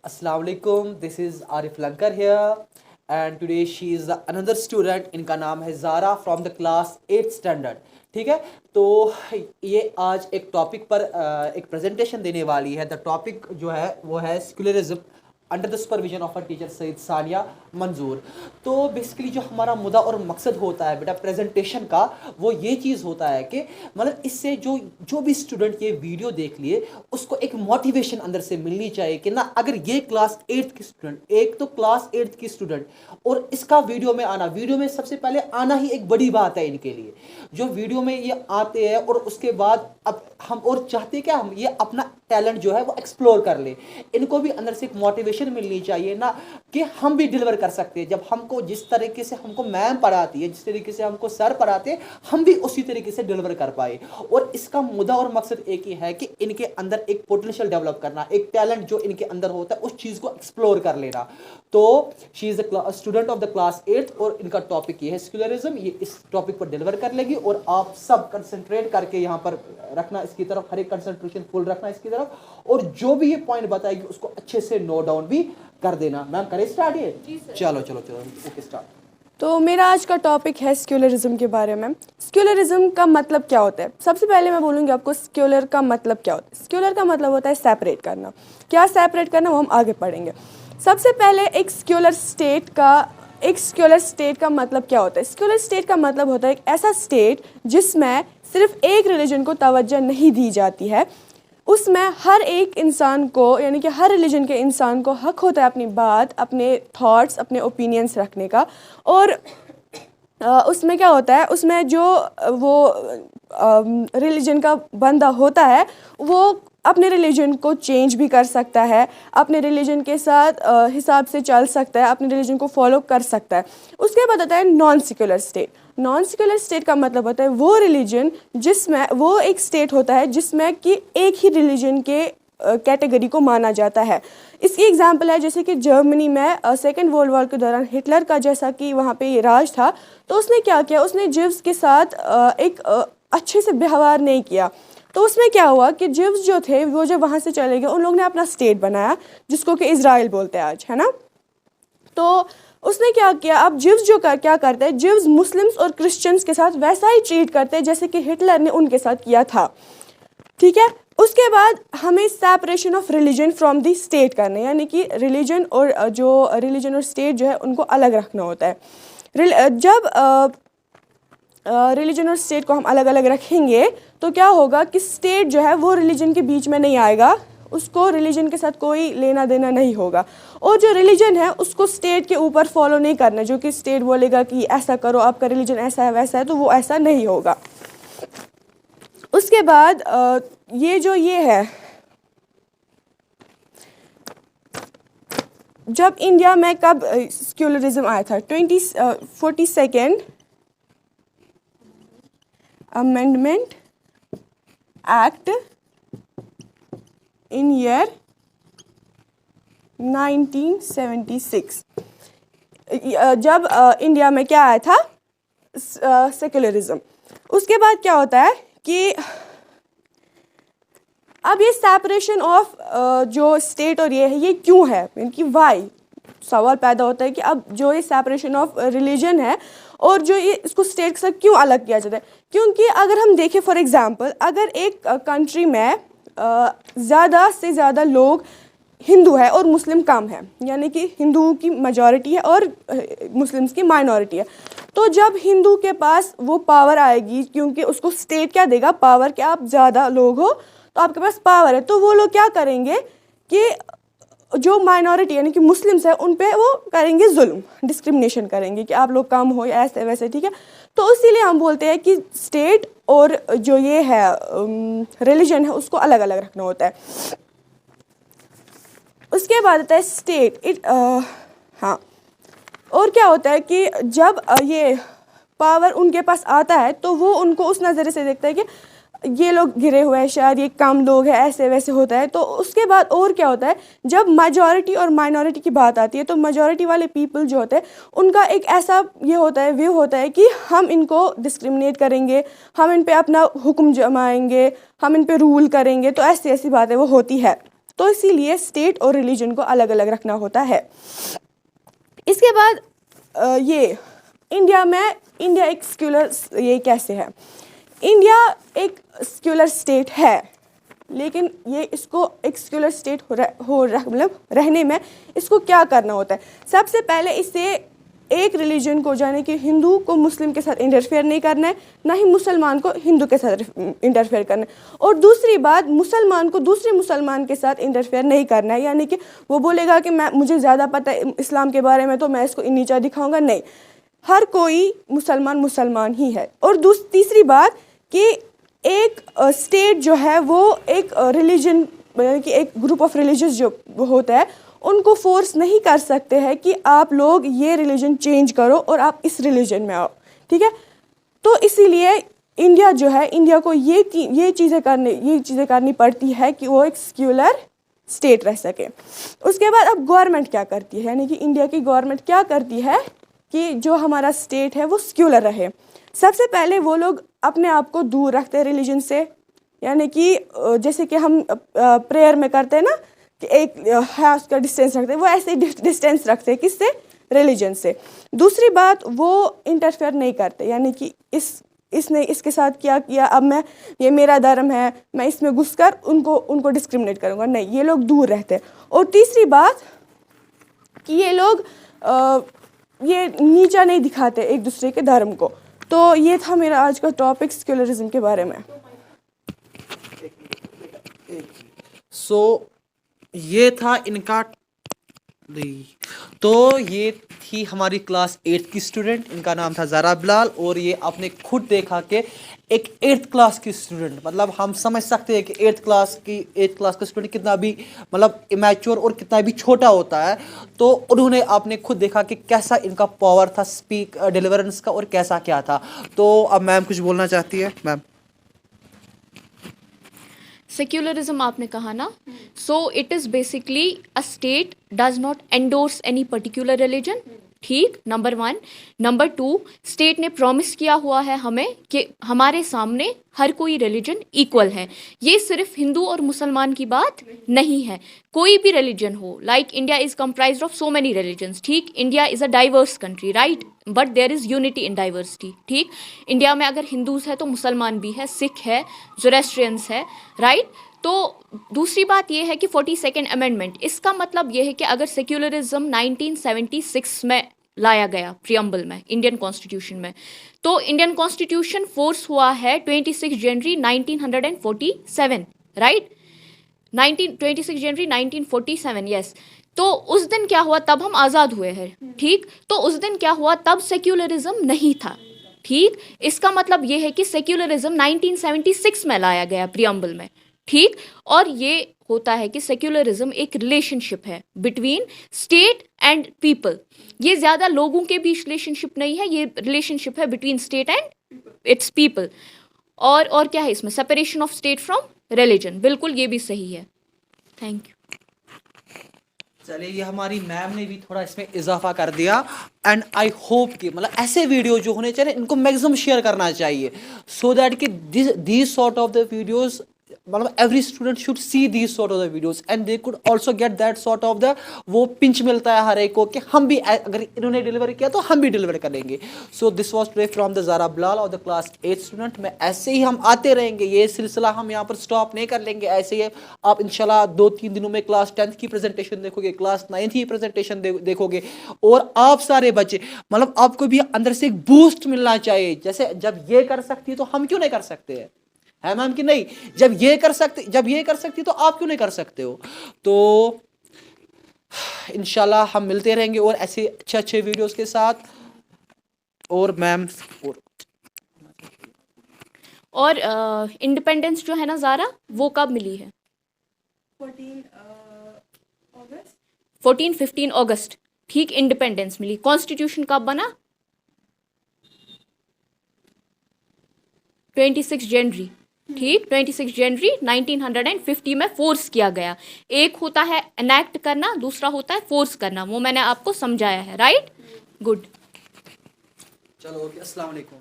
Assalamu alaikum. This is Arif Lankar here, and today she is another student. इनका नाम है Zara from the class 8th standard. ठीक है, तो ये आज एक टॉपिक पर एक प्रेजेंटेशन देने वाली है. द टॉपिक जो है वो है secularism under the supervision of a teacher Syed Sania मंजूर. तो बेसिकली जो हमारा मुद्दा और मकसद होता है बेटा प्रेजेंटेशन का, वो ये चीज़ होता है कि मतलब इससे जो जो भी स्टूडेंट ये वीडियो देख लिए उसको एक मोटिवेशन अंदर से मिलनी चाहिए कि ना अगर ये क्लास 8th की स्टूडेंट, एक तो क्लास 8th की स्टूडेंट और इसका वीडियो में आना, वीडियो में सबसे पहले आना ही एक बड़ी बात है इनके लिए. जो वीडियो में ये आते हैं और उसके बाद अब हम और चाहते क्या, हम ये अपना टैलेंट जो है वो एक्सप्लोर कर ले. इनको भी अंदर से एक मोटिवेशन मिलनी चाहिए ना कि हम भी डिलीवर कर सकते हैं. जब हमको जिस तरीके से हमको मैम पढ़ाती है, जिस तरीके से हमको सर पढ़ाते हैं, हम भी उसी तरीके से डिलीवर कर पाए. और इसका मुद्दा और मकसद एक ही है कि इनके अंदर एक पोटेंशियल डेवलप करना, एक टैलेंट जो इनके अंदर होता है उस चीज़ को एक्सप्लोर कर लेना. तो she is a student of the class 8th और इनका टॉपिक ये है सेक्युलरिज्म. ये इस टॉपिक पर डिलीवर कर लेगी और आप सब कंसंट्रेट करके यहाँ पर रखना, इसकी तरफ हर एक कंसंट्रेशन फुल रखना इसकी तरफ, और जो भी ये पॉइंट बताएगी उसको अच्छे से नोट डाउन भी कर देना. मैम करें स्टार्ट ये? चलो चलो चलो ओके स्टार्ट. तो मेरा आज का टॉपिक है सेक्युलरिज्म के बारे में. सेक्युलरिज्म का मतलब क्या होता है? सबसे पहले मैं बोलूँगी आपको सेक्युलर का मतलब क्या होता है. सेक्युलर का मतलब होता है सेपरेट करना. क्या सेपरेट करना वो हम आगे पढ़ेंगे. सबसे पहले एक सेक्युलर स्टेट का मतलब क्या होता है. सेक्युलर स्टेट का मतलब होता है एक ऐसा स्टेट जिसमें सिर्फ एक रिलीजन को तवज्जो नहीं दी जाती है. उसमें हर एक इंसान को, यानी कि हर रिलीजन के इंसान को हक होता है अपनी बात, अपने थॉट्स, अपने ओपिनियंस रखने का. और उसमें क्या होता है, उसमें जो वो रिलीजन का बंदा होता है वो अपने रिलीजन को चेंज भी कर सकता है, अपने रिलीजन के साथ हिसाब से चल सकता है, अपने रिलीजन को फॉलो कर सकता है. उसके बाद आता है non secular state. Non secular state का मतलब होता है वो रिलीजन जिसमें, वो एक स्टेट होता है जिसमें कि एक ही रिलीजन के कैटेगरी को माना जाता है. इसकी एग्जांपल है जैसे कि जर्मनी में सेकेंड वर्ल्ड वॉर के दौरान हिटलर का जैसा कि वहाँ पे राज था, तो उसने क्या किया, उसने जिव्स के साथ एक अच्छे से व्यवहार नहीं किया. तो उसमें क्या हुआ कि जिव्स जो थे वो जब वहाँ से चले गए, उन लोगों ने अपना स्टेट बनाया जिसको कि इज़राइल बोलते हैं आज, है ना. तो उसने क्या किया, अब जिव्स जो क्या करते हैं, जिव्स मुस्लिम्स और क्रिश्चियंस के साथ वैसा ही ट्रीट करते हैं जैसे कि हिटलर ने उनके साथ किया था. ठीक है. उसके बाद हमें separation of religion from the state करने, यानी कि रिलीजन और स्टेट जो है उनको अलग रखना होता है. जब रिलीजन और स्टेट को हम अलग अलग रखेंगे तो क्या होगा कि स्टेट जो है वो रिलीजन के बीच में नहीं आएगा, उसको रिलीजन के साथ कोई लेना देना नहीं होगा. और जो रिलीजन है उसको स्टेट के ऊपर फॉलो नहीं करना, जो कि स्टेट बोलेगा कि ऐसा करो, आपका रिलीजन ऐसा है वैसा है, तो वो ऐसा नहीं होगा. उसके बाद ये है, जब इंडिया में कब सेक्युलरिज्म आया था, 42nd amendment act in year 1976. जब इंडिया में क्या आया था, सेक्युलरिज्म. उसके बाद क्या होता है कि अब ये सेपरेशन ऑफ जो स्टेट और ये है, ये क्यों है, इनकी वाई सवाल पैदा होता है कि अब जो ये सेपरेशन ऑफ रिलीजन है और जो ये इसको स्टेट के साथ क्यों अलग किया जाता है. क्योंकि अगर हम देखें फॉर एग्जांपल, अगर एक कंट्री में ज़्यादा से ज़्यादा लोग हिंदू है और मुस्लिम कम है, यानी कि हिंदुओं की मेजॉरिटी है और मुस्लिम्स की माइनॉरिटी है, तो जब हिंदू के पास वो पावर आएगी, क्योंकि उसको स्टेट क्या देगा, पावर, कि आप ज़्यादा लोग हो तो आपके पास पावर है, तो वो लोग क्या करेंगे कि जो माइनॉरिटी यानी कि मुस्लिम्स है उन पे वो करेंगे जुल्म, डिस्क्रिमिनेशन करेंगे कि आप लोग कम हो या ऐसे वैसे. ठीक है. तो इसीलिए हम बोलते हैं कि स्टेट और जो ये है रिलीजन है उसको अलग अलग रखना होता है. उसके बाद आता है स्टेट. हाँ, और क्या होता है कि जब ये पावर उनके पास आता है तो वो उनको उस नज़रिए से देखता है कि ये लोग घिरे हुए हैं, शायद ये कम लोग हैं, ऐसे वैसे होता है. तो उसके बाद और क्या होता है, जब मेजॉरिटी और माइनॉरिटी की बात आती है तो मेजॉरिटी वाले पीपल जो होते हैं उनका एक ऐसा ये होता है, व्यू होता है कि हम इनको डिस्क्रिमिनेट करेंगे, हम इन पे अपना हुक्म जमाएंगे, हम इन पे रूल करेंगे. तो ऐसी ऐसी बातें वो होती है. तो इसीलिए स्टेट और रिलीजन को अलग अलग रखना होता है। इसके बाद ये इंडिया एक सेक्युलर, ये कैसे है? इंडिया एक सेक्युलर स्टेट है, लेकिन ये इसको एक सेक्युलर स्टेट मतलब रहने में इसको क्या करना होता है? सबसे पहले इससे एक रिलीजन को, यानी कि हिंदू को मुस्लिम के साथ इंटरफेयर नहीं करना है, ना ही मुसलमान को हिंदू के साथ इंटरफेयर करना है। और दूसरी बात, मुसलमान को दूसरे मुसलमान के साथ इंटरफेयर नहीं करना है, यानी कि वो बोलेगा कि मुझे ज़्यादा पता है इस्लाम के बारे में तो मैं इसको नीचा दिखाऊंगा, नहीं। हर कोई मुसलमान ही है। और तीसरी बात कि एक स्टेट जो है वो एक रिलीजन, यानी कि एक ग्रुप ऑफ रिलीजियस जो होता है, उनको फोर्स नहीं कर सकते हैं कि आप लोग ये रिलीजन चेंज करो और आप इस रिलीजन में आओ, ठीक है। तो इसीलिए इंडिया जो है, इंडिया को ये चीज़ें करनी पड़ती है कि वो एक सेक्युलर स्टेट रह सके। उसके बाद अब गवर्नमेंट क्या करती है, यानी कि इंडिया की गवर्नमेंट क्या करती है कि जो हमारा स्टेट है वो सेक्युलर रहे। सबसे पहले वो लोग अपने आप को दूर रखते हैं रिलीजन से, यानी कि जैसे कि हम प्रेयर में करते हैं ना कि एक है उसका डिस्टेंस रखते हैं, वो ऐसे डिस्टेंस रखते हैं किससे? रिलीजन से। दूसरी बात, वो इंटरफेयर नहीं करते, यानी कि इसने इसके साथ क्या किया, अब ये मेरा धर्म है, मैं इसमें घुसकर उनको डिस्क्रिमिनेट करूँगा, नहीं, ये लोग दूर रहते हैं। और तीसरी बात कि ये लोग ये नीचा नहीं दिखाते एक दूसरे के धर्म को। तो ये था मेरा आज का टॉपिक सेक्युलरिज्म के बारे में। ये था इनका, तो ये थी हमारी क्लास 8 की स्टूडेंट, इनका नाम था ज़ारा बिलाल। और ये आपने खुद देखा कि एक 8th क्लास की स्टूडेंट, मतलब हम समझ सकते हैं कि 8th क्लास का स्टूडेंट कितना भी मतलब इमेच्योर और कितना भी छोटा होता है। तो उन्होंने, आपने खुद देखा कि कैसा इनका पावर था स्पीक डिलीवरेंस का और कैसा क्या था। तो अब मैम कुछ बोलना चाहती है, मैम। सेक्युलरिज्म आपने कहा ना, so it is basically a state does not endorse any particular religion, ठीक, नंबर 1। नंबर 2, स्टेट ने प्रॉमिस किया हुआ है हमें कि हमारे सामने हर कोई रिलीजन इक्वल है। ये सिर्फ हिंदू और मुसलमान की बात नहीं है, कोई भी रिलीजन हो। Like India is comprised of so many religions, ठीक। India is a diverse country, right, but there is unity in diversity, ठीक। इंडिया में अगर हिंदूज है तो मुसलमान भी है, सिख है, ज़ोरेस्ट्रियंस है, राइट। तो दूसरी बात यह है कि 42nd अमेंडमेंट, इसका मतलब यह है कि अगर सेक्युलरिज्म 1976 में लाया गया प्रियम्बल में, इंडियन कॉन्स्टिट्यूशन में, तो इंडियन कॉन्स्टिट्यूशन फोर्स हुआ है 26 जनवरी 1947, राइट, 26 जनवरी 1947, यस। तो उस दिन क्या हुआ, तब हम आज़ाद हुए हैं, ठीक। तो उस दिन क्या हुआ, तब सेक्युलरिज्म नहीं था, ठीक। इसका मतलब यह है कि सेक्युलरिज्म 1976 में लाया गया प्रियम्बल में, ठीक। और ये होता है कि सेक्युलरिज्म एक रिलेशनशिप है बिटवीन स्टेट एंड पीपल। ये ज़्यादा लोगों के बीच रिलेशनशिप नहीं है, ये रिलेशनशिप है between state and it's people. और क्या है इसमें, separation of state from religion, बिल्कुल ये भी सही है। Thank you. चलिए, ये हमारी मैम ने भी थोड़ा इसमें इजाफा कर दिया। एंड आई होप कि मतलब ऐसे वीडियो जो होने चाहिए इनको मैक्सिमम शेयर करना चाहिए, सो दैट कि this sort of the videos, मतलब every student should see these sort of the videos and they could also get that sort of the, वो पिंच मिलता है हर एक को कि हम भी, अगर इन्होंने डिलीवर किया तो हम भी डिलीवर करेंगे। So this was today from the Zara Bilal और द क्लास 8 स्टूडेंट। में ऐसे ही हम आते रहेंगे, ये सिलसिला हम यहाँ पर स्टॉप नहीं कर लेंगे। ऐसे ही आप इंशाल्लाह 2-3 दिनों में क्लास 10th की प्रेजेंटेशन देखोगे, क्लास 9th की प्रेजेंटेशन देखोगे। और आप सारे बच्चे, मतलब आपको भी अंदर से एक बूस्ट मिलना चाहिए, जैसे जब ये कर सकती है तो हम क्यों नहीं कर सकते हैं, है मैम कि नहीं? जब ये कर सकती तो आप क्यों नहीं कर सकते हो? तो इंशाल्लाह हम मिलते रहेंगे और ऐसे अच्छे वीडियोस के साथ। और मैम और इंडिपेंडेंस जो है ना ज़ारा, वो कब मिली है? 14-15 अगस्त, ठीक, इंडिपेंडेंस मिली। कॉन्स्टिट्यूशन कब बना? 26 जनवरी, ठीक, 26 जनवरी 1950 में फोर्स किया गया। एक होता है एनैक्ट करना, दूसरा होता है फोर्स करना, वो मैंने आपको समझाया है, राइट। गुड, चलो, ओके, अस्सलाम वालेकुम।